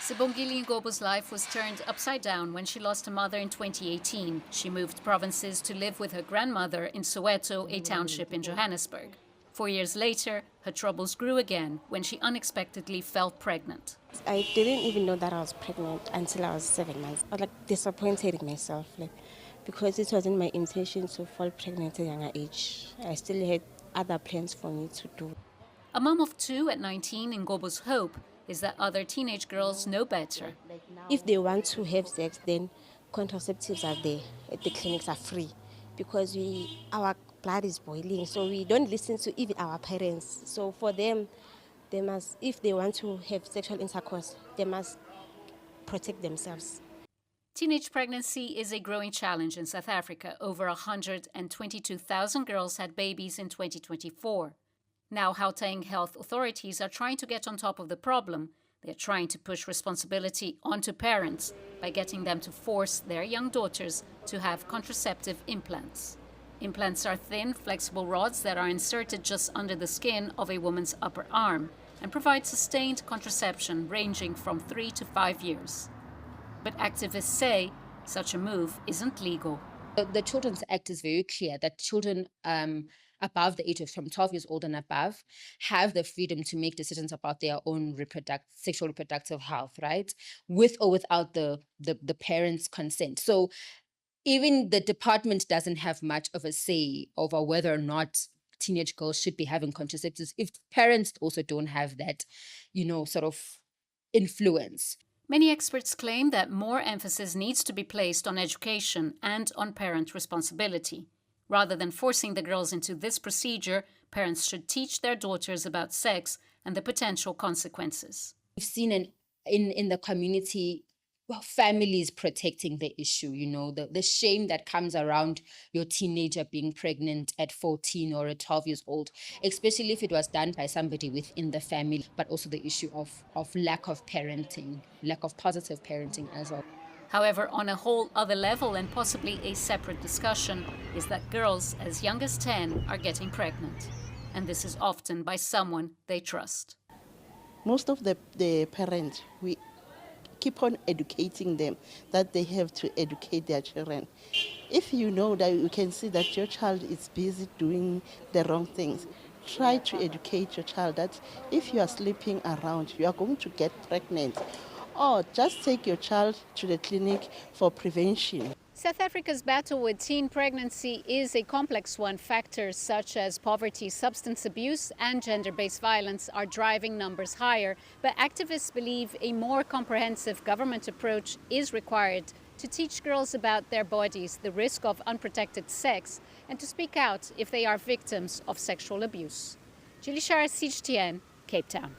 Sibongile Ngobo's life was turned upside down when she lost her mother in 2018. She moved provinces to live with her grandmother in Soweto, a township in Johannesburg. 4 years later, her troubles grew again when she unexpectedly fell pregnant. I didn't even know that I was pregnant until I was 7 months. I was disappointed in myself, because it wasn't my intention to fall pregnant at a younger age. I still had other plans for me to do. A mom of 2 at 19, Ngobo's hope is that other teenage girls know better. If they want to have sex, then contraceptives are there. The clinics are free because our blood is boiling, so we don't listen to even our parents. So for them, they must, if they want to have sexual intercourse, they must protect themselves. Teenage pregnancy is a growing challenge in South Africa. Over 122,000 girls had babies in 2024. Now, Gauteng health authorities are trying to get on top of the problem. They're trying to push responsibility onto parents by getting them to force their young daughters to have contraceptive implants. Implants are thin, flexible rods that are inserted just under the skin of a woman's upper arm and provide sustained contraception ranging from 3 to 5 years. But activists say such a move isn't legal. The Children's Act is very clear that children above the age of from 12 years old and above have the freedom to make decisions about their own sexual reproductive health, right? With or without the parents' consent. So even the department doesn't have much of a say over whether or not teenage girls should be having contraceptives if parents also don't have that, sort of influence. Many experts claim that more emphasis needs to be placed on education and on parent responsibility. Rather than forcing the girls into this procedure, parents should teach their daughters about sex and the potential consequences. We've seen in the community, families protecting the issue, the shame that comes around your teenager being pregnant at 14 or at 12 years old, especially if it was done by somebody within the family, but also the issue of lack of parenting, lack of positive parenting as well. However, on a whole other level and possibly a separate discussion is that girls as young as 10 are getting pregnant. And this is often by someone they trust. Most of the parents, we keep on educating them that they have to educate their children. If you know that you can see that your child is busy doing the wrong things, try to educate your child that if you are sleeping around, you are going to get pregnant. Or just take your child to the clinic for prevention. South Africa's battle with teen pregnancy is a complex one. Factors such as poverty, substance abuse, and gender-based violence are driving numbers higher. But activists believe a more comprehensive government approach is required to teach girls about their bodies, the risk of unprotected sex, and to speak out if they are victims of sexual abuse. Julie Shara, CGTN, Cape Town.